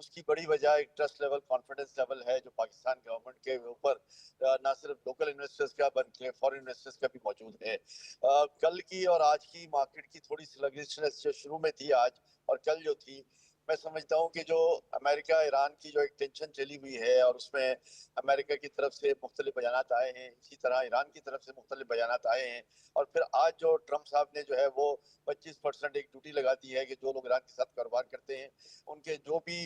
اس کی بڑی وجہ ایک ٹرسٹ لیول کانفیڈنس لیول ہے جو پاکستان گورنمنٹ کے اوپر نہ صرف لوکل انویسٹرز کا بلکہ فورن انویسٹرز کا بھی موجود ہے. کل کی اور آج کی مارکیٹ کی تھوڑی سلگشنس جو شروع میں تھی آج اور کل جو تھی, میں سمجھتا ہوں کہ جو امریکہ ایران کی جو ایک ٹینشن چلی ہوئی ہے اور اس میں امریکہ کی طرف سے مختلف بیانات آئے ہیں, اسی طرح ایران کی طرف سے مختلف بیانات آئے ہیں, اور پھر آج جو ٹرمپ صاحب نے جو ہے وہ 25% ایک ڈیوٹی لگا دی ہے کہ جو لوگ ایران کے ساتھ کاروبار کرتے ہیں ان کے جو بھی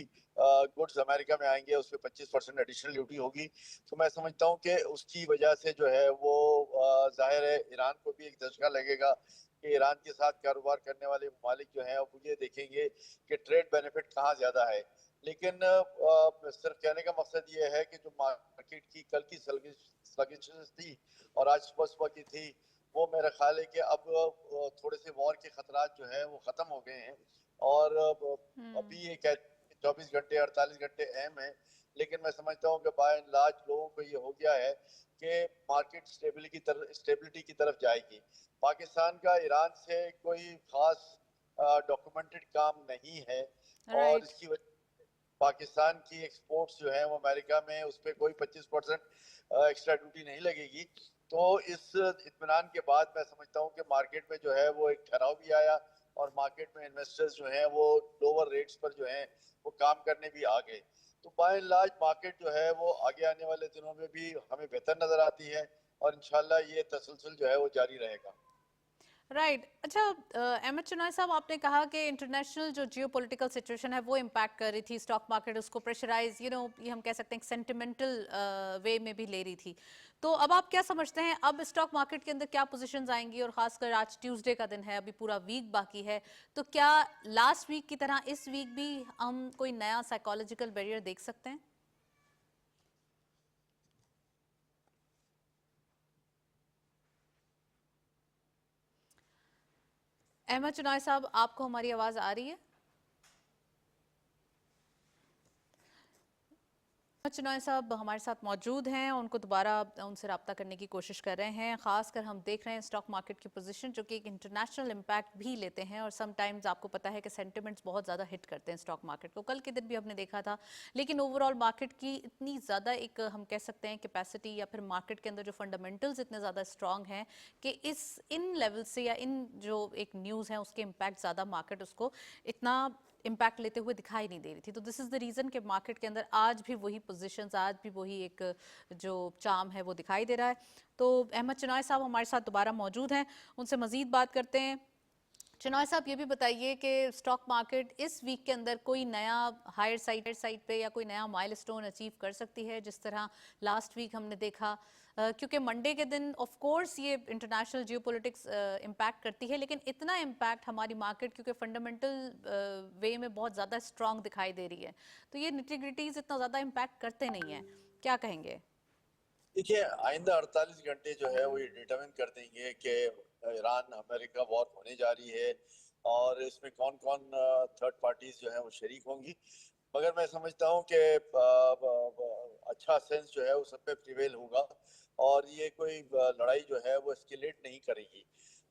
گڈز امریکہ میں آئیں گے اس پہ 25% ایڈیشنل ڈیوٹی ہوگی. تو میں سمجھتا ہوں کہ اس کی وجہ سے جو ہے وہ ظاہر ہے ایران کو بھی ایک دھچکا لگے گا کہ ایران کے ساتھ کاروبار کرنے والے ممالک جو ہیں وہ یہ دیکھیں گے کہ ٹریڈ بینیفٹ کہاں زیادہ ہے. لیکن صرف کہنے کا مقصد یہ ہے کہ جو مارکیٹ کی کل کی سلگشنس تھی اور آج صبح کی تھی, وہ میرا خیال ہے کہ اب تھوڑے سے وار کے خطرات جو ہیں وہ ختم ہو گئے ہیں, اور ابھی یہ 24 گھنٹے 48 گھنٹے اہم ہیں, لیکن میں سمجھتا ہوں کہ بائی اینڈ لارج لوگوں کو یہ ہو گیا ہے کہ مارکیٹ اسٹیبلٹی کی طرف جائے گی. پاکستان کا ایران سے کوئی خاص ڈاکومنٹڈ کام نہیں ہے, اور رائٹ. اس کی وجہ پاکستان کی ایکسپورٹس جو ہیں وہ امریکہ میں اس پہ کوئی 25% ایکسٹرا ڈیوٹی نہیں لگے گی. تو اس اطمینان کے بعد میں سمجھتا ہوں کہ مارکیٹ میں جو ہے وہ ایک ٹھہراؤ بھی آیا, اور مارکیٹ میں انویسٹرز جو ہیں وہ لوور ریٹس پر جو ہیں وہ کام کرنے بھی آ گئے. تو بائی اینڈ لارج مارکیٹ جو ہے وہ آگے آنے والے دنوں میں بھی ہمیں بہتر نظر آتی ہے, اور انشاءاللہ یہ تسلسل جو ہے وہ جاری رہے گا. رائٹ. اچھا احمد چنائے صاحب, آپ نے کہا کہ انٹرنیشنل جو جیو پولیٹیکل سچویشن ہے وہ امپیکٹ کر رہی تھی اسٹاک مارکیٹ, اس کو پریشرائز یہ ہم کہہ سکتے ہیں سینٹیمنٹل وے میں بھی لے رہی تھی. تو اب آپ کیا سمجھتے ہیں اب اسٹاک مارکیٹ کے اندر کیا پوزیشنز آئیں گی, اور خاص کر آج ٹیوزڈے کا دن ہے, ابھی پورا ویک باقی ہے, تو کیا لاسٹ ویک کی طرح اس ویک بھی ہم کوئی نیا سائیکولوجیکل بیریئر دیکھ سکتے ہیں؟ احمد چنائے صاحب, آپ کو ہماری آواز آ رہی ہے؟ چنائے صاحب ہمارے ساتھ موجود ہیں, ان کو دوبارہ ان سے رابطہ کرنے کی کوشش کر رہے ہیں. خاص کر ہم دیکھ رہے ہیں اسٹاک مارکیٹ کی پوزیشن جو کہ ایک انٹرنیشنل امپیکٹ بھی لیتے ہیں, اور سم ٹائمز آپ کو پتہ ہے کہ سینٹیمنٹس بہت زیادہ ہٹ کرتے ہیں اسٹاک مارکیٹ کو. کل کے دن بھی ہم نے دیکھا تھا, لیکن اوور آل مارکیٹ کی اتنی زیادہ ایک ہم کہہ سکتے ہیں کیپیسٹی, یا پھر مارکیٹ کے اندر جو فنڈامنٹلز اتنے زیادہ اسٹرانگ ہیں کہ ان لیول سے یا ان جو ایک نیوز ہیں اس کے امپیکٹ زیادہ مارکیٹ اس کو اتنا امپیکٹ لیتے ہوئے دکھائی نہیں دے رہی تھی. تو دس از دا ریزن کہ مارکیٹ کے اندر آج بھی وہی پوزیشنز, آج بھی وہی ایک جو چارم ہے وہ دکھائی دے رہا ہے. تو احمد چنائے صاحب ہمارے ساتھ دوبارہ موجود ہیں, ان سے مزید بات کرتے ہیں. چنائے صاحب یہ بھی بتائیے کہ اسٹاک مارکیٹ اس ویک کے اندر کوئی نیا ہائر سائٹ پہ یا کوئی نیا مائل سٹون اچیو کر سکتی ہے جس طرح لاسٹ ویک ہم نے دیکھا, کیونکہ منڈے کے دن آف کورس یہ انٹرنیشنل جیو پولیٹکس امپیکٹ کرتی ہے, لیکن اتنا امپیکٹ ہماری مارکیٹ کیونکہ فنڈامنٹل وے میں بہت زیادہ اسٹرانگ دکھائی دے رہی ہے, تو یہ نیٹی-گریٹیز اتنا زیادہ امپیکٹ کرتے نہیں ہیں. کیا کہیں گے؟ دیکھیے, آئندہ 48 گھنٹے جو ہے وہ یہ ڈیٹرمن کر دیں گے کہ ایران امریکہ وار ہونے جا رہی ہے, اور اس میں کون کون تھرڈ پارٹیز جو ہیں وہ شریک ہوں گی. مگر میں سمجھتا ہوں کہ اچھا سینس جو ہے وہ سب پہ پریویل ہوگا, اور یہ کوئی لڑائی جو ہے وہ اسکیلیٹ نہیں کرے گی.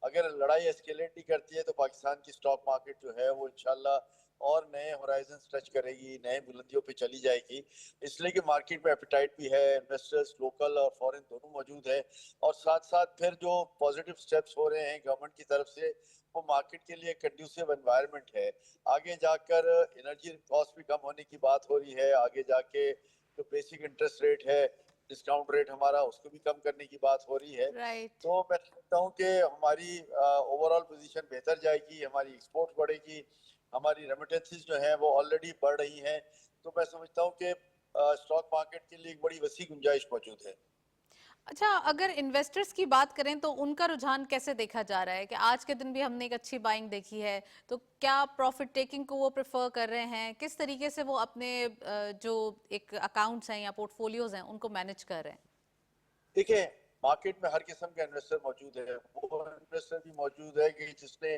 اگر لڑائی اسکیلیٹ نہیں کرتی ہے تو پاکستان کی اسٹاک مارکیٹ جو ہے وہ انشاءاللہ اور نئے ہورائزنز ٹچ کرے گی, نئے بلندیوں پہ چلی جائے گی, اس لیے کہ مارکیٹ میں ایپیٹائٹ بھی ہے, انویسٹرز لوکل اور فورن دونوں موجود ہیں, اور ساتھ ساتھ پھر جو پازیٹیو سٹیپس ہو رہے ہیں گورنمنٹ کی طرف سے وہ مارکیٹ کے لیے کنڈیوسیو انوائرمنٹ ہے. آگے جا کر انرجی کاسٹ بھی کم ہونے کی بات ہو رہی ہے, آگے جا کے جو بیسک انٹرسٹ ریٹ ہے, ڈسکاؤنٹ ریٹ ہمارا, اس کو بھی کم کرنے کی بات ہو رہی ہے. رائٹ. تو میں سمجھتا ہوں کہ ہماری اوور آل پوزیشن بہتر جائے گی, ہماری ایکسپورٹ بڑھے گی, ہماری ریمیٹنسز جو ہیں وہ آلریڈی بڑھ رہی ہیں. تو میں سمجھتا ہوں کہ اسٹاک مارکیٹ کے لیے ایک بڑی وسیع گنجائش موجود ہے. اچھا, اگر انویسٹرز کی بات کریں تو ان کا رجحان کیسے دیکھا جا رہا ہے کہ آج کے دن بھی ہم نے ایک اچھی بائنگ دیکھی ہے, تو کیا پروفٹ ٹیکنگ کو وہ پریفر کر رہے ہیں, کس طریقے سے وہ اپنے جو ایک اکاؤنٹس ہیں یا پورٹ فولیوز ہیں ان کو مینج کر رہے ہیں؟ دیکھیں, مارکیٹ میں ہر قسم کا انویسٹر موجود ہے. وہ انویسٹر بھی موجود ہے کہ جس نے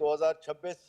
2026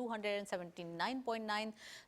279.9,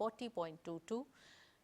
40.22।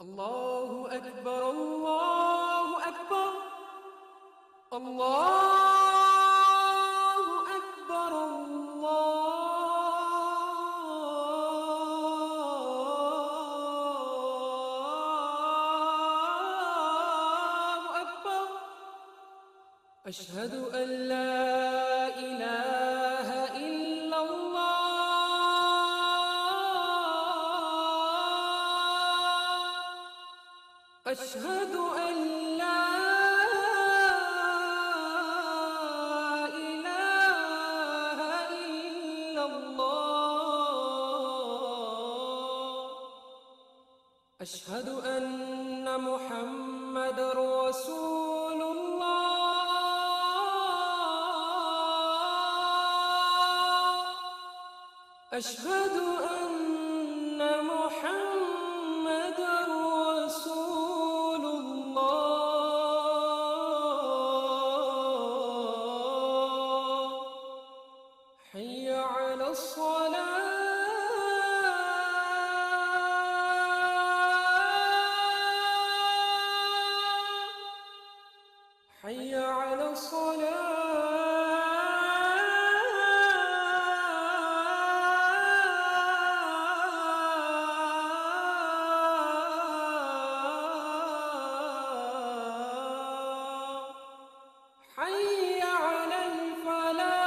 Allahu Akbar, Allahu Akbar, Allahu Akbar, Allahu Akbar. Ashhadu an la ilaha illallah. أشهد أن لا إله إلا الله. أشهد أن محمد رسول الله. أشهد أن محمد رسول الله. حي على الصلاة. حي على الصلاة. حي على الفلاح.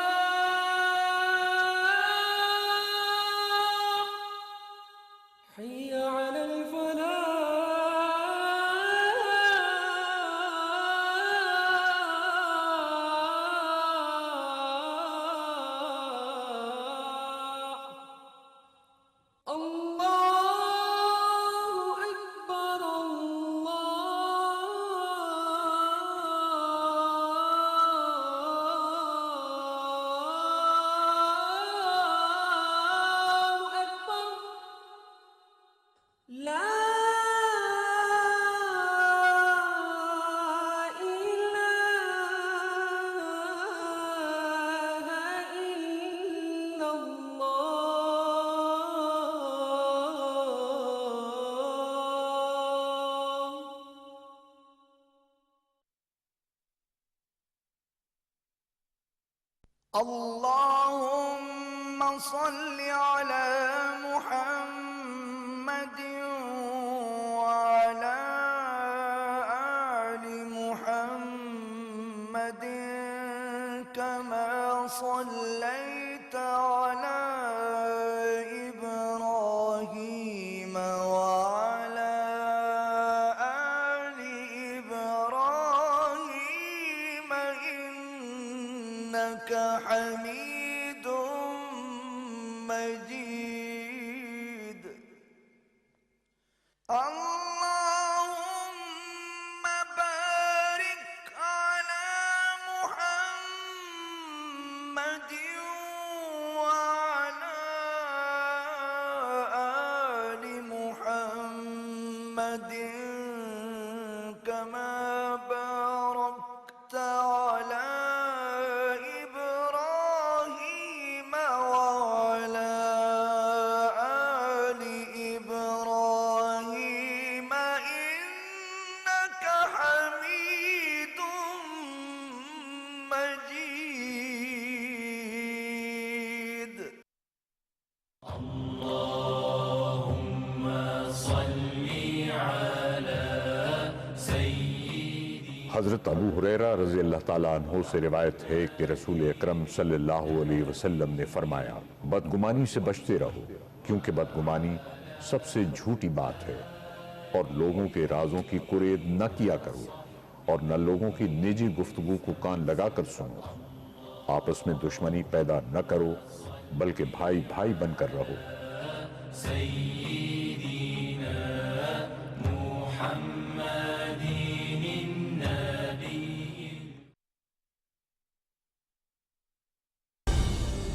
حي على الفلاح. الله أكبر، الله أكبر. لا إله إلا الله. اللهم صل على محمد كما صليت على إبراهيم وعلى آل إبراهيم إنك حميد مجيد اللهم بارك على محمد وعلى آل محمد كما باركت على إبراهيم وعلى آل إبراهيم إنك حميد مجيد. حضرت ابو ہریرہ رضی اللہ تعالیٰ عنہ سے روایت ہے کہ رسول اکرم صلی اللہ علیہ وسلم نے فرمایا بدگمانی سے بچتے رہو کیونکہ بدگمانی سب سے جھوٹی بات ہے، اور لوگوں کے رازوں کی قرید نہ کیا کرو اور نہ لوگوں کی نجی گفتگو کو کان لگا کر سنو، آپس میں دشمنی پیدا نہ کرو بلکہ بھائی بھائی بن کر رہو.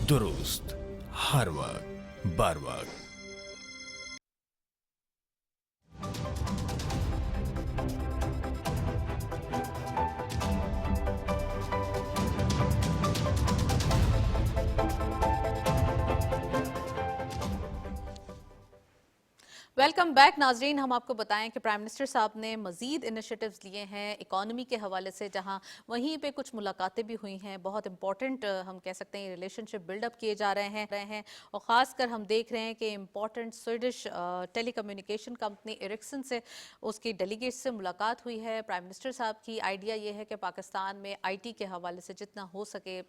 درست ہر وقت بر وقت. ویلکم بیک ناظرین. ہم آپ کو بتائیں کہ پرائم منسٹر صاحب نے مزید انیشیٹوز لیے ہیں اکانومی کے حوالے سے، جہاں وہیں پہ کچھ ملاقاتیں بھی ہوئی ہیں. بہت امپورٹنٹ ہم کہہ سکتے ہیں ریلیشن شپ بلڈ اپ کیے جا رہے ہیں اور خاص کر ہم دیکھ رہے ہیں کہ امپورٹنٹ سویڈش ٹیلی کمیونیکیشن کمپنی ایرکسن سے اس کی ڈیلیگیٹ سے ملاقات ہوئی ہے. پرائم منسٹر صاحب کی آئیڈیا یہ ہے کہ پاکستان میں آئی ٹی کے حوالے سے جتنا ہو سکے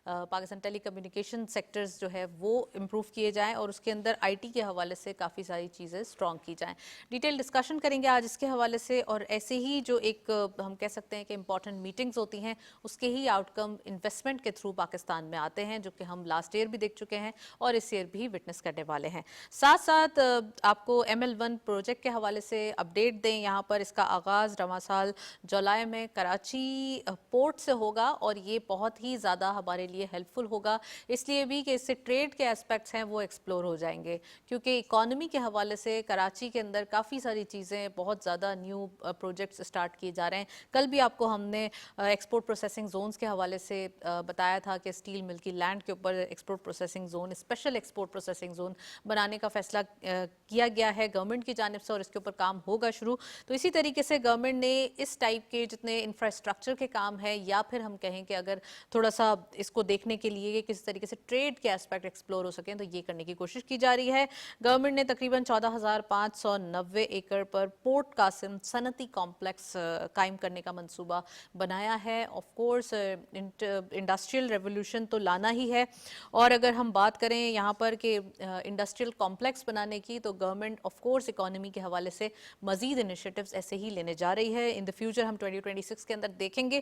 پاکستان ٹیلی کمیونیکیشن سیکٹرز جو ہے وہ امپروو کیے جائیں اور اس کے اندر آئی ٹی کے حوالے سے کافی ساری چیزیں اسٹرانگ کی جائیں. ڈیٹیل ڈسکشن کریں گے آج اس کے حوالے سے، اور ایسے ہی جو ایک ہم کہہ سکتے ہیں کہ امپورٹنٹ میٹنگز ہوتی ہیں اس کے ہی آؤٹ کم انویسٹمنٹ کے تھرو پاکستان میں آتے ہیں، جو کہ ہم لاسٹ ایئر بھی دیکھ چکے ہیں اور اس ایئر بھی وٹنس کرنے والے ہیں. ساتھ ساتھ آپ کو ML1 پروجیکٹ کے حوالے سے اپڈیٹ دیں. یہاں پر اس کا آغاز رواں سال جولائی میں کراچی پورٹ سے ہوگا اور یہ بہت ہی زیادہ ہمارے لیے ہیلپ فل ہوگا، اس لیے بھی کہ اس سے ٹریڈ کے اسپیکٹس ہیں وہ ایکسپلور ہو جائیں گے، کیونکہ اکانومی کے حوالے سے کراچی کے اندر کافی ساری چیزیں بہت زیادہ نیو پروجیکٹس اسٹارٹ کیے جا رہے ہیں. کل بھی آپ کو ہم نے ایکسپورٹ پروسیسنگ زونز کے حوالے سے بتایا تھا کہ اسٹیل مل کی لینڈ کے اوپر export processing zone, special export processing zone بنانے کا فیصلہ کیا گیا ہے گورنمنٹ کی جانب سے اور اس کے اوپر کام ہوگا شروع. تو اسی طریقے سے گورنمنٹ نے اس ٹائپ کے جتنے انفراسٹرکچر کے کام ہے، یا پھر ہم کہیں کہ اگر تھوڑا سا اس کو دیکھنے کے لیے کس طریقے سے ٹریڈ کے اسپیکٹ ایکسپلور ہو سکیں، تو یہ کرنے کی کوشش کی جا رہی ہے. گورنمنٹ نے تقریباً 14,590 ایکڑ پر پورٹ قاسم صنعتی کمپلیکس قائم کرنے کا منصوبہ بنایا ہے. آف کورس انڈسٹریل ریولوشن تو لانا ہی ہے، اور اگر ہم بات کریں یہاں پر کہ انڈسٹریل کمپلیکس بنانے کی، تو گورنمنٹ آف کورس اکانومی کے حوالے سے مزید انیشیٹوز ایسے ہی لینے جا رہی ہے. ان دا فیوچر ہم 2026 کے اندر دیکھیں گے.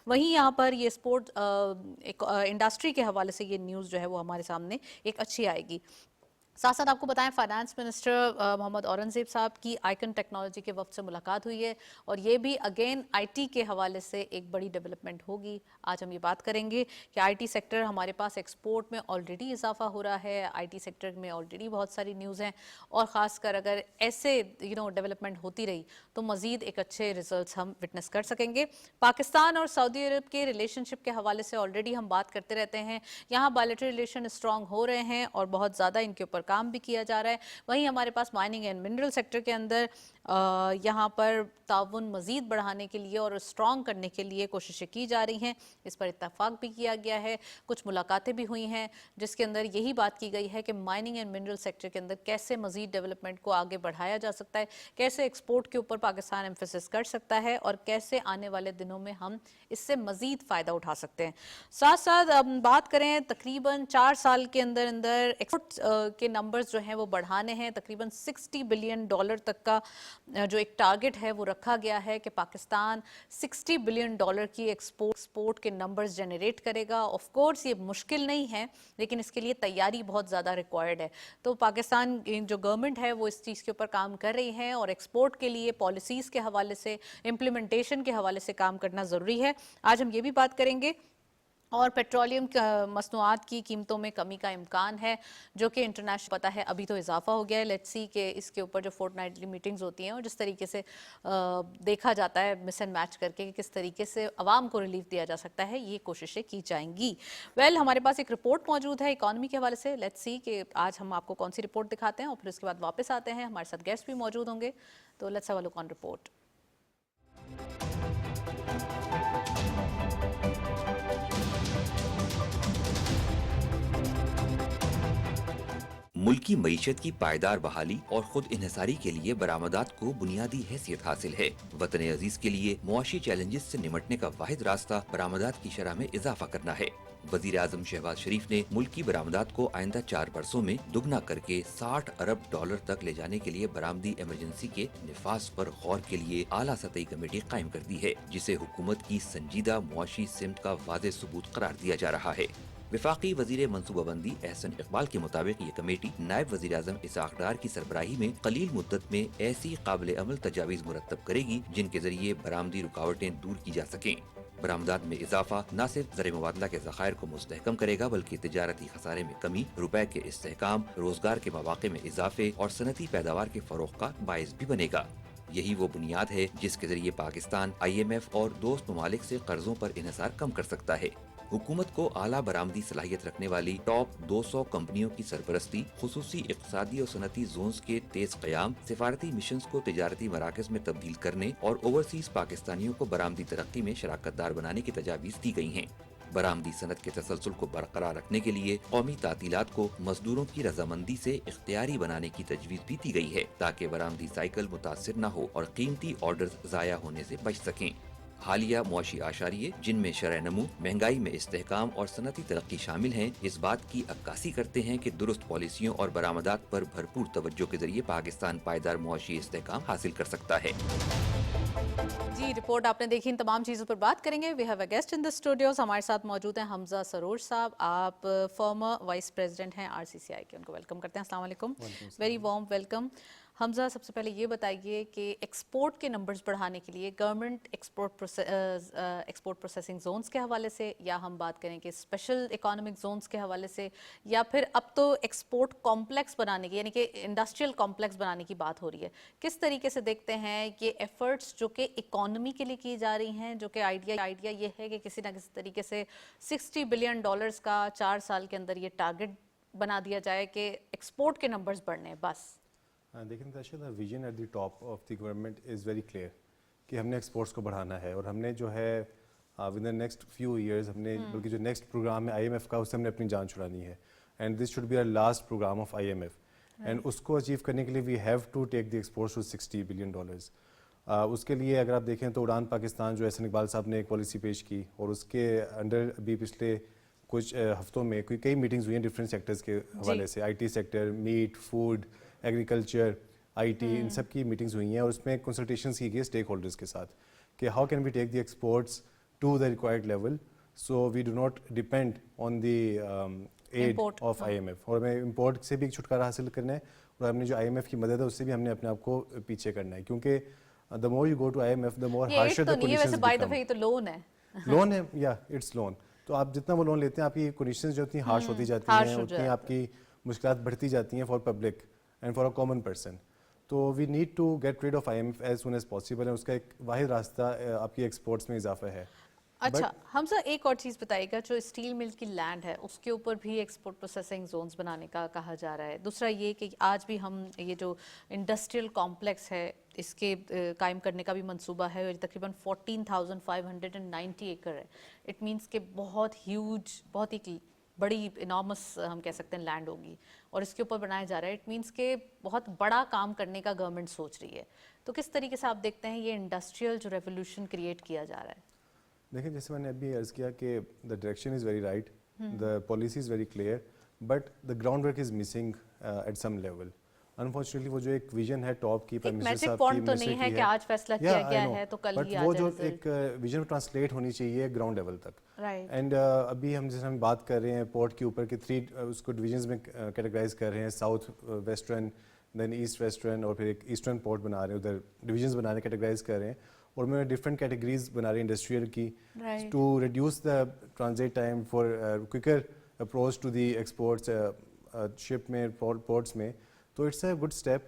وہیں یہاں پر یہ اسپورٹ انڈسٹری کے حوالے سے یہ نیوز جو ہے وہ ہمارے سامنے ایک اچھی آئے گی. ساتھ ساتھ آپ کو بتائیں فائنانس منسٹر محمد اورنگزیب صاحب کی آئیکن ٹیکنالوجی کے وفد سے ملاقات ہوئی ہے، اور یہ بھی اگین آئی ٹی کے حوالے سے ایک بڑی ڈیولپمنٹ ہوگی. آج ہم یہ بات کریں گے کہ آئی ٹی سیکٹر ہمارے پاس ایکسپورٹ میں آلریڈی اضافہ ہو رہا ہے، آئی ٹی سیکٹر میں آلریڈی بہت ساری نیوز ہیں، اور خاص کر اگر ایسے ڈیولپمنٹ ہوتی رہی تو مزید ایک اچھے ریزلٹس ہم وٹنس کر سکیں گے. پاکستان اور سعودی عرب کے ریلیشن شپ کے حوالے سے آلریڈی ہم بات کرتے رہتے ہیں. یہاں بائلیٹرل ریلیشن اسٹرانگ ہو رہے ہیں اور بہت زیادہ ان کے اوپر کام بھی کیا جا رہا ہے. وہیں ہمارے پاس مائننگ اینڈ منرل سیکٹر کے اندر یہاں پر تعاون مزید بڑھانے کے لیے اور اسٹرانگ کرنے کے لیے کوششیں کی جا رہی ہیں. اس پر اتفاق بھی کیا گیا ہے, کچھ ملاقاتیں بھی ہوئی ہیں جس کے اندر یہی بات کی گئی ہے کہ مائننگ اینڈ منرل سیکٹر کے اندر کیسے مزید ڈیولپمنٹ کو آگے بڑھایا جا سکتا ہے, کیسے ایکسپورٹ کے اوپر پاکستان ایمفیسس کر سکتا ہے اور کیسے آنے والے دنوں میں ہم اس سے مزید فائدہ اٹھا سکتے ہیں. ساتھ ساتھ بات کریں تقریباً 4 سال کے اندر ایکسپورٹ کے نمبرز جو ہیں وہ بڑھانے ہیں. تقریباً $60 بلین تک کا جو ایک ٹارگٹ ہے وہ رکھا گیا ہے کہ پاکستان $60 بلین کی ایکسپورٹ کے نمبرز جنریٹ کرے گا. آف کورس یہ مشکل نہیں ہے لیکن اس کے لیے تیاری بہت زیادہ ریکوائرڈ ہے. تو پاکستان جو گورنمنٹ ہے وہ اس چیز کے اوپر کام کر رہی ہے اور ایکسپورٹ کے لیے پالیسیز کے حوالے سے, امپلیمنٹیشن کے حوالے سے کام کرنا ضروری ہے. آج ہم یہ بھی بات کریں گے. اور پیٹرولیم مصنوعات کی قیمتوں میں کمی کا امکان ہے جو کہ انٹرنیشنل پتہ ہے ابھی تو اضافہ ہو گیا ہے. لیٹس سی کہ اس کے اوپر جو فورٹ نائٹلی میٹنگز ہوتی ہیں اور جس طریقے سے دیکھا جاتا ہے مس اینڈ میچ کر کے کہ کس طریقے سے عوام کو ریلیف دیا جا سکتا ہے, یہ کوششیں کی جائیں گی. ہمارے پاس ایک رپورٹ موجود ہے اکانومی کے حوالے سے. لیٹس سی کہ آج ہم آپ کو کون سی رپورٹ دکھاتے ہیں اور پھر اس کے بعد واپس آتے ہیں. ہمارے ساتھ گیسٹ بھی موجود ہوں گے, تو let's have a look on report. ملکی معیشت کی پائیدار بحالی اور خود انحصاری کے لیے برآمدات کو بنیادی حیثیت حاصل ہے. وطن عزیز کے لیے معاشی چیلنجز سے نمٹنے کا واحد راستہ برآمدات کی شرح میں اضافہ کرنا ہے. وزیر اعظم شہباز شریف نے ملکی برآمدات کو آئندہ 4 برسوں میں دگنا کر کے $60 ارب تک لے جانے کے لیے برآمدی ایمرجنسی کے نفاذ پر غور کے لیے اعلیٰ سطحی کمیٹی قائم کر دی ہے, جسے حکومت کی سنجیدہ معاشی سمت کا واضح ثبوت قرار دیا جا رہا ہے. وفاقی وزیر منصوبہ بندی احسن اقبال کے مطابق یہ کمیٹی نائب وزیر اعظم اسحاق ڈار کی سربراہی میں قلیل مدت میں ایسی قابل عمل تجاویز مرتب کرے گی جن کے ذریعے برآمدی رکاوٹیں دور کی جا سکیں. برآمدات میں اضافہ نہ صرف زر مبادلہ کے ذخائر کو مستحکم کرے گا بلکہ تجارتی خسارے میں کمی, روپے کے استحکام, روزگار کے مواقع میں اضافے اور صنعتی پیداوار کے فروغ کا باعث بھی بنے گا. یہی وہ بنیاد ہے جس کے ذریعے پاکستان IMF اور دوست ممالک سے قرضوں پر انحصار کم کر سکتا ہے. حکومت کو اعلیٰ برآمدی صلاحیت رکھنے والی ٹاپ 200 کمپنیوں کی سرپرستی, خصوصی اقتصادی اور صنعتی زونز کے تیز قیام, سفارتی مشنز کو تجارتی مراکز میں تبدیل کرنے اور اوورسیز پاکستانیوں کو برآمدی ترقی میں شراکت دار بنانے کی تجاویز دی گئی ہیں. برآمدی صنعت کے تسلسل کو برقرار رکھنے کے لیے قومی تعطیلات کو مزدوروں کی رضامندی سے اختیاری بنانے کی تجویز بھی دی گئی ہے تاکہ برآمدی سائیکل متاثر نہ ہو اور قیمتی آرڈرز ضائع ہونے سے بچ سکیں. حالیہ معاشی اعشاریے جن میں شرح نمو, مہنگائی میں استحکام اور صنعتی ترقی شامل ہیں, اس بات کی عکاسی کرتے ہیں کہ درست پالیسیوں اور برآمدات پر بھرپور توجہ کے ذریعے پاکستان پائیدار معاشی استحکام حاصل کر سکتا ہے. جی رپورٹ آپ نے دیکھی, ان تمام چیزوں پر بات کریں گے. We have a guest in the studios. ہمارے ساتھ موجود ہیں حمزہ سروج صاحب, آپ فارمر وائس پریزیڈنٹ ہیں RCCI کے. ان کو ویلکم کرتے ہیں. السلام علیکم. Very warm welcome. حمزہ, سب سے پہلے یہ بتائیے کہ ایکسپورٹ کے نمبرز بڑھانے کے لیے گورنمنٹ ایکسپورٹ پروسیسنگ زونز کے حوالے سے, یا ہم بات کریں کہ اسپیشل اکانومک زونز کے حوالے سے, یا پھر اب تو ایکسپورٹ کمپلیکس بنانے کی یعنی کہ انڈسٹریل کمپلیکس بنانے کی بات ہو رہی ہے, کس طریقے سے دیکھتے ہیں یہ ایفرٹس جو کہ اکانومی کے لیے کی جا رہی ہیں, جو کہ آئیڈیا یہ ہے کہ کسی نہ کسی طریقے سے $60 بلین کا 4 سال کے اندر یہ ٹارگٹ بنا دیا جائے کہ ایکسپورٹ کے نمبرز بڑھنے بس. دیکھیں تاشا, the vision at the top of the government is very clear کہ ہم نے ایکسپورٹس کو بڑھانا ہے, اور ہم نے جو ہے with in next few years ہم نے بلکہ جو نیکسٹ پروگرام ہے IMF کا, اس سے ہم نے اپنی جان چھڑانی ہے. And this should be our last program of IMF, and اس کو اچیو کرنے کے لیے we have to take the exports to $60 billion. اس کے لیے اگر آپ دیکھیں تو اڑان پاکستان جو احسن اقبال صاحب نے ایک پالیسی پیش کی, اور اس کے انڈر بھی پچھلے کچھ ہفتوں میں کئی میٹنگز ہوئی ہیں ڈفرینٹ سیکٹرز کے حوالے سے, IT sector, meat, food, agriculture, IT, ان سب کی میٹنگز ہوئی ہیں, اور اس میں کنسلٹیشنز کی گئی اسٹیک ہولڈرز کے ساتھ کہ how can we take the exports to the required level so we do not depend on the aid of IMF. اور ہمیں امپورٹ سے بھی چھٹکارا حاصل کرنا ہے, اور ہم نے جو IMF کی مدد ہے اس سے بھی ہم نے اپنے آپ کو پیچھے کرنا ہے, کیونکہ the more you go to IMF the more harsher the conditions become. یہ تو لون ہے, لون ہے, یا اٹس لون. تو آپ جتنا وہ لون لیتے ہیں آپ کی کنڈیشنز جو اتنی ہارش ہوتی جاتی ہیں, اتنی آپ کی مشکلات بڑھتی جاتی ہیں for public and for a common person. تو we need to get rid of IMF as soon as possible, ہے اس کا ایک واحد راستہ آپ کی ایکسپورٹس میں اضافہ ہے. اچھا حمزہ ایک اور چیز بتائیے گا, جو اسٹیل مل کی لینڈ ہے اس کے اوپر بھی ایکسپورٹ پروسیسنگ زونز بنانے کا کہا جا رہا ہے. دوسرا یہ کہ آج بھی ہم یہ جو انڈسٹریل کمپلیکس ہے اس کے قائم کرنے کا بھی منصوبہ ہے, اور تقریباً 14,590 ایکڑ ہے. اٹ مینس کہ بہت ہیوج, بہت ہی بڑی انارمس ہم کہہ سکتے ہیں لینڈ ہوگی, اور اس کے اوپر بنایا جا رہا ہے. اٹ مینس کہ بہت بڑا کام کرنے کا گورنمنٹ سوچ رہی ہے. تو کس طریقے سے آپ دیکھتے ہیں یہ انڈسٹریل جو ریولیوشن کریٹ کیا جا رہا ہے؟ دیکھیں جیسے میں نے ابھی عرض کیا کہ the direction is very right, the policy is very clear, but the ground work is missing at some level. Unfortunately وہ جو ایک ویژن ہے ٹاپ کی پرائم منسٹر صاحب کی, تو نہیں ہے کہ آج فیصلہ کیا گیا ہے تو کل ہی آ جائے, وہ جو ایک ویژن ٹرانسلیٹ ہونی چاہیے گراؤنڈ لیول تک. اینڈ ابھی ہم جیسے ہم بات کر رہے ہیں پورٹ کے اوپر کہ 3 اس کو ڈویژنز میں کیٹیگرائز کر رہے ہیں, ساؤتھ ویسٹرن, دین ایسٹ ویسٹرن, اور پھر ایک ایسٹرن پورٹ بنا رہے ہیں, ادھر ڈویژنز بنا رہے ہیں, کیٹیگرائز کر رہے ہیں, اور میں ڈفرینٹ کیٹیگریز بنا رہے ہیں انڈسٹریل کی, to reduce the transit time for quicker approach to the exports ship میں, پورٹس میں. تو it's a good step,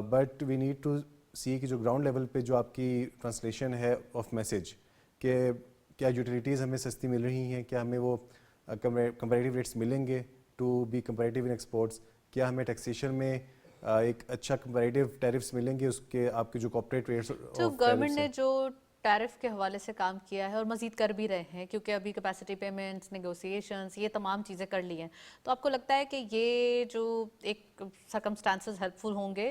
but we need to see کہ جو گراؤنڈ لیول پہ جو آپ کی ٹرانسلیشن ہے آف میسیج, کہ کیا یوٹیلیٹیز ہمیں سستی مل رہی ہیں, کیا ہمیں وہ کمپیریٹیو ریٹس ملیں گے to be comparative in exports, کیا ہمیں ٹیکسیشن میں ایک اچھا کمپیریٹیو ٹیرفس ملیں گے, اس کے آپ کے جو کارپوریٹ ریٹس. تو گورنمنٹ نے جو ٹیرف کے حوالے سے کام کیا ہے اور مزید کر بھی رہے ہیں, کیونکہ ابھی کیپیسٹی پیمنٹس, نیگوسیشنز, یہ تمام چیزیں کر لی ہیں, تو آپ کو لگتا ہے کہ یہ جو ایک سرکمسٹانسز ہیلپ فل ہوں گے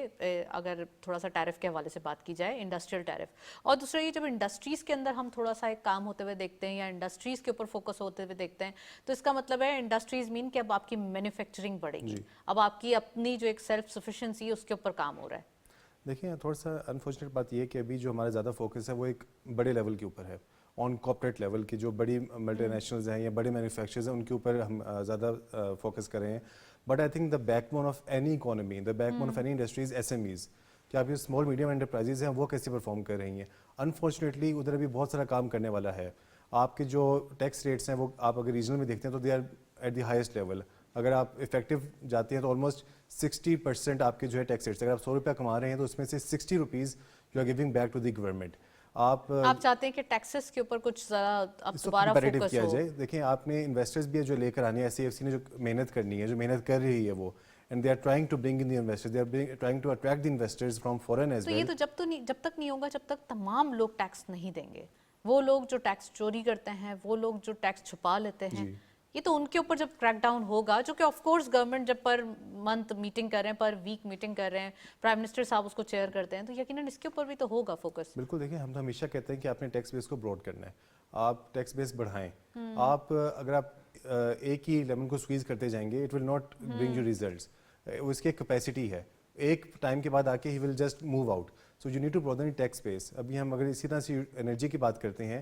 اگر تھوڑا سا ٹیرف کے حوالے سے بات کی جائے, انڈسٹریل ٹیرف؟ اور دوسرا یہ جب انڈسٹریز کے اندر ہم تھوڑا سا ایک کام ہوتے ہوئے دیکھتے ہیں یا انڈسٹریز کے اوپر فوکس ہوتے ہوئے دیکھتے ہیں, تو اس کا مطلب ہے انڈسٹریز مین کہ اب آپ کی مینوفیکچرنگ بڑھے گی, اب آپ کی اپنی جو ایک سیلف سفیشینسی ہے اس کے اوپر کام ہو رہا ہے. دیکھیں تھوڑا سا انفارچونیٹ بات یہ ہے کہ ابھی جو ہمارا زیادہ فوکس ہے وہ ایک بڑے لیول کے اوپر ہے, آن کارپوریٹ لیول کی جو بڑی ملٹی نیشنلز ہیں یا بڑے مینوفیکچرز ہیں ان کے اوپر ہم زیادہ فوکس کر رہے ہیں. But I think the backbone of any economy, the backbone of any industries SMEs, کہ آپ یہ اسمال میڈیم انٹرپرائزز ہیں وہ کیسے پرفارم کر رہی ہیں. انفارچونیٹلی ادھر ابھی بہت سارا کام کرنے والا ہے. آپ کے جو ٹیکس ریٹس ہیں وہ آپ اگر ریجنل میں دیکھتے ہیں تو they are at the highest level. اگر آپ افیکٹو جاتے ہیں تو آلموسٹ 60% آپ کے جو ہے ٹیکس ریٹس, اگر آپ 100 روپیہ کما رہے ہیں تو اس میں سے 60 rupees you are giving back to the government. آپ چاہتے ہیں کہ ٹیکسز کے اوپر کچھ ذرا اب دوبارہ فوکس کیا ہو. جائے. دیکھیں آپ نے انویسٹرز بھی جو لے کر آنے ہیں, ایس سی ایف سی نے جو محنت کرنی ہے, جو محنت کر رہی ہے وہ, and they are trying to bring in the investors, they are trying to attract the investors from foreign as well. تو یہ تو جب تک نہیں ہوگا جب تک تمام لوگ ٹیکس نہیں دیں گے. وہ لوگ جو ٹیکس چوری کرتے ہیں, وہ لوگ جو ٹیکس چھپا لیتے ہیں, یہ تو ان کے اوپر جب کریک ڈاؤن ہوگا, جو کہ آف کورس گورنمنٹ جب پر منتھ میٹنگ کر رہے ہیں, پر ویک میٹنگ کر رہے ہیں, پرائم منسٹر صاحب اس کو چیئر کرتے ہیں, تو یقیناً اس کے اوپر بھی تو ہوگا فوکس. بالکل. دیکھیں ہم تو ہمیشہ کہتے ہیں کہ آپ نے ٹیکس بیس کو براڈ کرنا ہے, آپ ٹیکس بیس بڑھائیں. آپ اگر آپ ایک ہی لیمن کو سکویز کرتے جائیں گے, it will not bring you results. اس کی ایک کیپیسٹی ہے, ایک ٹائم کے بعد آ کے ہی will just move out. So you need to broaden tax base. ابھی ہم اگر اسی طرح سے انرجی کی بات کرتے ہیں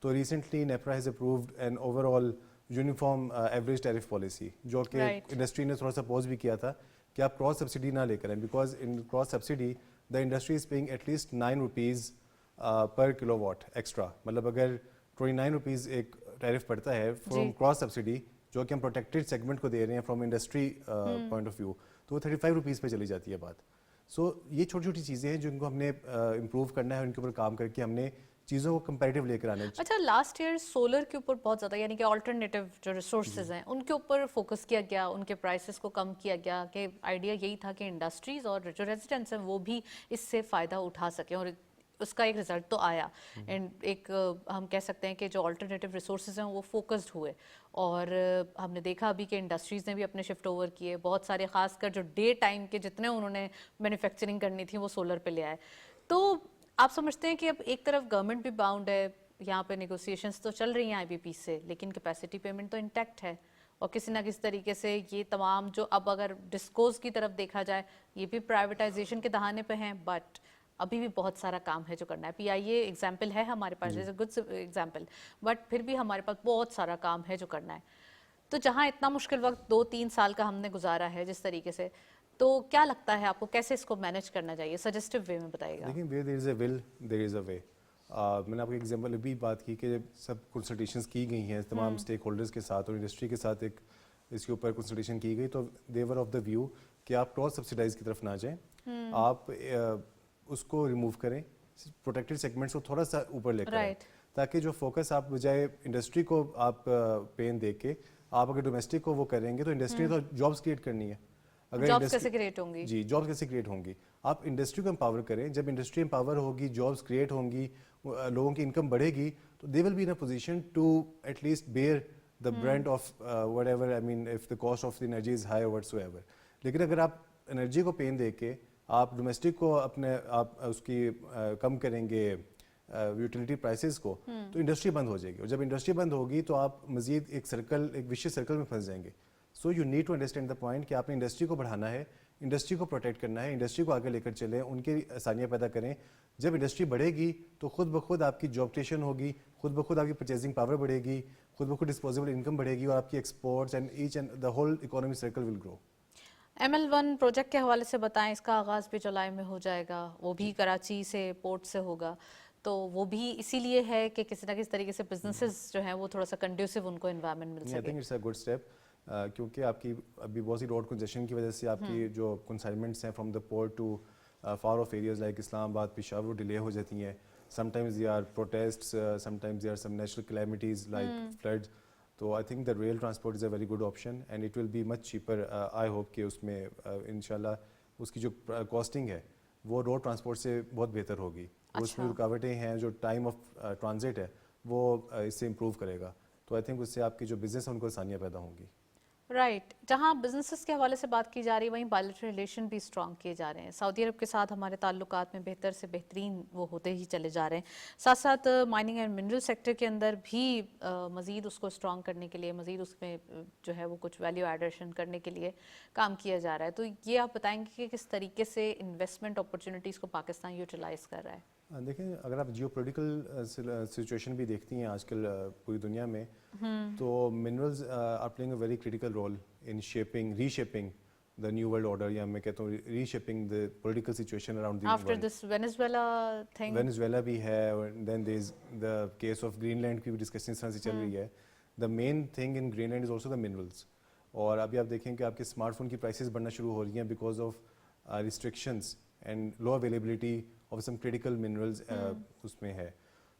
تو recently NEPRA has approved an overall uniform average tariff policy, جو کہ انڈسٹری نے تھوڑا سا پوز بھی کیا تھا کہ آپ کراس سبسڈی نہ لے کریں, because in cross subsidy the industry is paying at least 9 rupees per kilowatt extra. مطلب اگر 29 روپیز ایک ٹیرف پڑتا ہے فرام کراس سبسڈی, جو کہ ہم پروٹیکٹڈ سیگمنٹ کو دے رہے ہیں from industry point of view, تو وہ 35 روپیز پہ چلی جاتی ہے بات. سو یہ چھوٹی چھوٹی چیزیں ہیں جن کو ہم نے امپروو کرنا ہے, ان کے اوپر کام کر کے ہم نے چیزوں کو کمپیریٹیو لے کر آنا ہے. اچھا, لاسٹ ایئر سولر کے اوپر بہت زیادہ, یعنی کہ آلٹرنیٹیو جو ریسورسز ہیں ان کے اوپر فوکس کیا گیا, ان کے پرائسز کو کم کیا گیا, کہ آئیڈیا یہی تھا کہ انڈسٹریز اور جو ریزیڈنٹس ہیں وہ بھی اس سے فائدہ اٹھا سکیں, اور اس کا ایک رزلٹ تو آیا. اینڈ ایک ہم کہہ سکتے ہیں کہ جو آلٹرنیٹیو ریسورسز ہیں وہ فوکسڈ ہوئے, اور ہم نے دیکھا ابھی کہ انڈسٹریز نے بھی اپنے شفٹ اوور کیے. بہت سارے خاص کر جو ڈے ٹائم کے جتنے انہوں نے مینوفیکچرنگ کرنی تھی وہ سولر پہ لے آئے. تو آپ سمجھتے ہیں کہ اب ایک طرف گورنمنٹ بھی باؤنڈ ہے, یہاں پہ نیگوسیشنز تو چل رہی ہیں آئی بی پی سے, لیکن کیپیسٹی پیمنٹ تو انٹیکٹ ہے, اور کسی نہ کسی طریقے سے یہ تمام جو اب اگر ڈسکوز کی طرف دیکھا جائے یہ بھی پرائیویٹائزیشن کے دہانے پہ ہیں, بٹ ابھی بھی بہت سارا کام ہے جو کرنا ہے. پی آئی اے ایگزامپل ہے ہمارے پاس, از اے گڈ ایگزامپل, بٹ پھر بھی ہمارے پاس بہت سارا کام ہے جو کرنا ہے. تو جہاں اتنا مشکل وقت 2-3 سال کا ہم نے گزارا ہے جس طریقے سے, تو کیا لگتا ہے آپ کو کیسے اس کو مینیج کرنا چاہیے, سجیسٹیو وے میں بتائیے گا. دیکھیں where there is a will there is a way. میں نے آپ کو ایگزامپل ابھی بات کی کہ سب کنسلٹیشنز کی گئی ہیں تمام اسٹیک ہولڈرز کے ساتھ, اور انڈسٹری کے ساتھ ایک اس کے اوپر کنسلٹیشن کی گئی, تو they were of the view کہ آپ کراس سبسیڈائز کی طرف نہ جائیں, آپ اس کو ریموو کریں, پروٹیکٹڈ سیگمنٹس کو تھوڑا سا اوپر لے کر آئیں. تاکہ جو فوکس آپ بجائے انڈسٹری کو آپ پین دے کے آپ اگر ڈومیسٹک کو وہ کریں گے تو انڈسٹری تو جابس کریٹ کرنی ہے. اگر جابس کیسے کریٹ ہوں گی؟ جی جابس کیسے کریٹ ہوں گی؟ آپ انڈسٹری کو امپاور کریں. جب انڈسٹری امپاور ہوگی, جابس کریٹ ہوں گی, لوگوں کی انکم بڑھے گی, تو they will be in a position to at least bear the brunt of whatever, I mean if the cost of the energy is high whatsoever. لیکن اگر آپ انرجی کو پین دے کے آپ domestic کو اپنے آپ اس کی کم کریں گے یوٹیلیٹی پرائسز کو, تو انڈسٹری بند ہو جائے گی, اور جب انڈسٹری بند ہوگی تو آپ مزید ایک سرکل, ایک وشیس سرکل میں پھنس جائیں گے. So you need to understand the point کہ آپ نے انڈسٹری کو بڑھانا ہے, انڈسٹری کو پروٹیکٹ کرنا ہے, انڈسٹری کو آگے لے کر چلیں, ان کی آسانیاں پیدا کریں. جب انڈسٹری بڑھے گی تو خود بخود آپ کی جاب کریشن ہوگی, خود بخود آپ کی پرچیزنگ پاور بڑھے گی, خود بخود ڈسپوزیبل انکم بڑھے گی, اور آپ کی exports and H and the whole economy circle will grow. ML1 project کے حوالے سے بتائیں, اس کا آغاز بھی جولائی میں ہو جائے گا, وہ بھی کراچی سے پورٹ سے ہوگا, تو وہ بھی اسی لیے ہے کہ کسی نہ کسی طریقے سے بزنسز جو ہیں وہ تھوڑا سا کنڈیوسو ان کو انوائرمنٹ مل آئی سکے. Think it's a good step, کیونکہ آپ کی ابھی بہت سی روڈ کنجیشن کی وجہ سے آپ کی جو کنسائنمنٹس ہیں from the port to far off areas like Islamabad, Peshawar, delay ہو جاتی ہیں. Sometimes they are protests, sometimes they are some natural calamities like floods. تو I think the rail transport is a very good option and it will be much cheaper. I hope کہ اس میں انشاءاللہ اس کی جو casting ہے وہ road transport سے بہت بہتر ہوگی. اس میں رکاوٹیں ہیں, جو ٹائم آف ٹرانزٹ ہے وہ اس سے امپروو کرے گا. تو آئی تھنک اس سے آپ کی جو بزنس ہے ان کو آسانیاں پیدا ہوں گی. رائٹ, جہاں بزنسز کے حوالے سے بات کی جا رہی ہے وہیں بائلیٹرل ریلیشن بھی اسٹرانگ کیے جا رہے ہیں. سعودی عرب کے ساتھ ہمارے تعلقات میں بہتر سے بہترین وہ ہوتے ہی چلے جا رہے ہیں. ساتھ ساتھ مائننگ اینڈ منرل سیکٹر کے اندر بھی مزید اس کو اسٹرانگ کرنے کے لیے, مزید اس میں جو ہے وہ کچھ ویلیو ایڈیشن کرنے کے لیے کام کیا جا رہا ہے. تو یہ آپ بتائیں گے کہ کس طریقے سے انویسٹمنٹ اپرچونیٹیز کو پاکستان یوٹیلائز کر رہا ہے؟ دیکھیں, اگر آپ جیو پولیٹیکل سچویشن بھی دیکھتی ہیں آج کل پوری دنیا میں, تو minerals are playing a very critical role in shaping, reshaping the new world order, یا میں کہتا ہوں reshaping the political situation around the world. After this Venezuela thing, Venezuela بھی ہے, اور then there is the case of Greenland کی بھی discussion اس طرح سے چل رہی ہے. The main thing in Greenland is also the minerals. اور ابھی آپ دیکھیں کہ آپ کے اسمارٹ فون کی پرائسز بڑھنا شروع ہو رہی ہیں because of restrictions and low availability of some critical minerals اس میں ہے.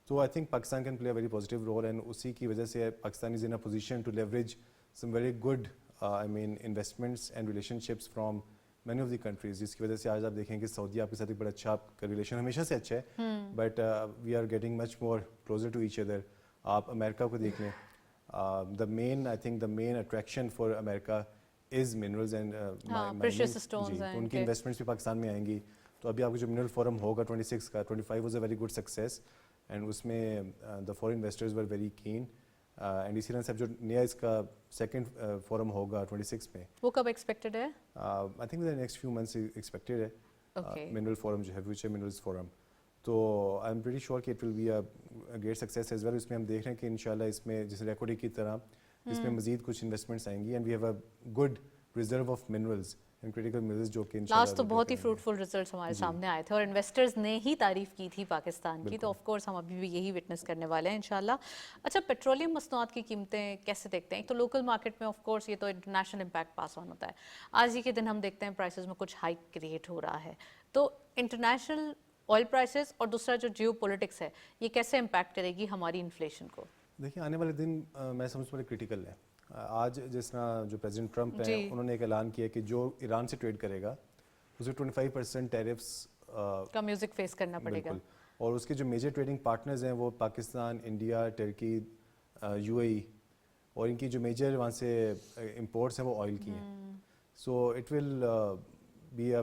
تو I think Pakistan can play a very positive role, and اسی کی وجہ سے Pakistan is in a position to leverage some very good I mean investments and relationships from many of the countries, جس کی وجہ سے آج آپ دیکھیں کہ سعودی آپ کے ساتھ ایک بڑا اچھا آپ کا ریلیشن ہمیشہ سے اچھا ہے, but we are getting much more closer to each other. آپ امریکہ کو دیکھ لیں, the main I think the main attraction for America is minerals and precious stones ہیں ان کی انویسٹمنٹس بھی پاکستان میں آئیں گی. تو ابھی آپ کو جو منرل فورم ہوگا 26 کا, 25 was a very good success, and اس میں the foreign investors were very keen. And اسی طرح سے اب جو نیا اس کا سیکنڈ فورم ہوگا 26 میں, وہ کب ایکسپیکٹڈ ہے؟ I think next few months expected ہے منرل فورم جو ہے, فیوچر منرلز فورم. تو آئی ایم پریٹی شیور کہ it will be a great success as well. اس میں ہم دیکھ رہے ہیں کہ انشاءاللہ اس میں جیسے ریکوڈی کی طرح اس میں مزید کچھ انویسٹمنٹس آئیں گی, and we have a good reserve of minerals and critical minerals جو کہ لاسٹ تو بہت ہی فروٹفل ریزلٹس ہمارے سامنے آئے تھے, اور انویسٹرز نے ہی تعریف کی تھی پاکستان کی. تو آف کورس ہم ابھی بھی یہی وٹنس کرنے والے ہیں انشاءاللہ. اچھا, پیٹرولیم مصنوعات کی قیمتیں کیسے دیکھتے ہیں؟ ایک تو لوکل مارکیٹ میں آف کورس یہ تو انٹرنیشنل امپیکٹ پاس آن ہوتا ہے, آج ہی کے دن ہم دیکھتے ہیں پرائسز میں کچھ ہائک کریٹ ہو رہا ہے. تو انٹرنیشنل آئل پرائسز اور دوسرا جو جیو پولیٹکس ہے, یہ کیسے امپیکٹ کرے گی ہماری انفلیشن کو؟ دیکھیں, آنے والے دن میں سمجھتا ہوں کریٹیکل ہے. آج جس طرح جو پریزیڈنٹ ٹرمپ ہیں انہوں نے ایک اعلان کیا کہ جو ایران سے ٹریڈ کرے گا اسے 25% ٹیرفس کا میوزک فیس کرنا پڑے گا. اور اس کے جو میجر ٹریڈنگ پارٹنرز ہیں وہ پاکستان, انڈیا, ٹرکی, UAE, اور ان کی جو میجر وہاں سے امپورٹس ہیں وہ آئل کی ہیں. So it will be a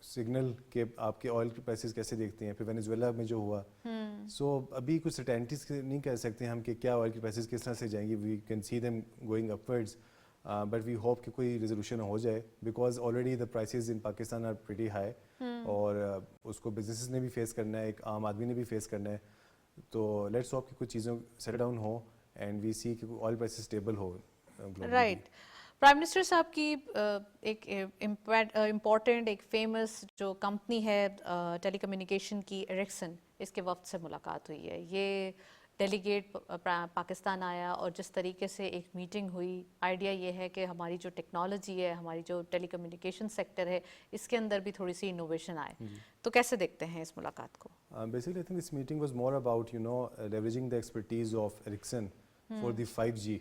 signal کہ آپ کے آئل کے پرائسز کیسے دیکھتے ہیں. پھر وینیزویلا میں جو ہوا, سو ابھی کچھ سرٹینٹیز نہیں کہہ سکتے ہم کہ کیا آئل کی پرائسز کس طرح سے جائیں گی. We can see them going upwards, but we hope کہ کوئی ریزولوشن ہو جائے, because already the prices in Pakistan are pretty high, اور اس کو بزنسز نے بھی فیس کرنا ہے, ایک عام آدمی نے بھی فیس کرنا ہے. تو لیٹس ہوپ کہ کچھ چیزوں سیٹ ڈاؤن ہو اینڈ وی سی کہ آئل پرائسز اسٹیبل ہو. رائٹ. پرائم منسٹر صاحب کی ایک امپورٹنٹ ایک فیمس جو کمپنی ہے ٹیلی کمیونیکیشن کی, ایرکسن, اس کے وفد سے ملاقات ہوئی ہے. یہ ڈیلیگیٹ پاکستان آیا اور جس طریقے سے ایک میٹنگ ہوئی, آئیڈیا یہ ہے کہ ہماری جو ٹیکنالوجی ہے, ہماری جو ٹیلی کمیونیکیشن سیکٹر ہے, اس کے اندر بھی تھوڑی سی انوویشن آئے. تو کیسے دیکھتے ہیں اس ملاقات کو؟ Basically, I think this meeting was more about, leveraging the expertise of Ericsson for the 5G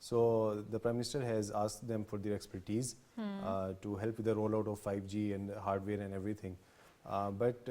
So the Prime Minister has asked them for their expertise to help with the rollout of 5G and hardware and everything. But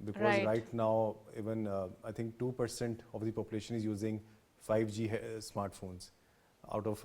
Because right now even I think 2% of the population is using 5G smartphones out of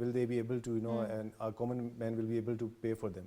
will they be able to, and a common man will be able to pay for them.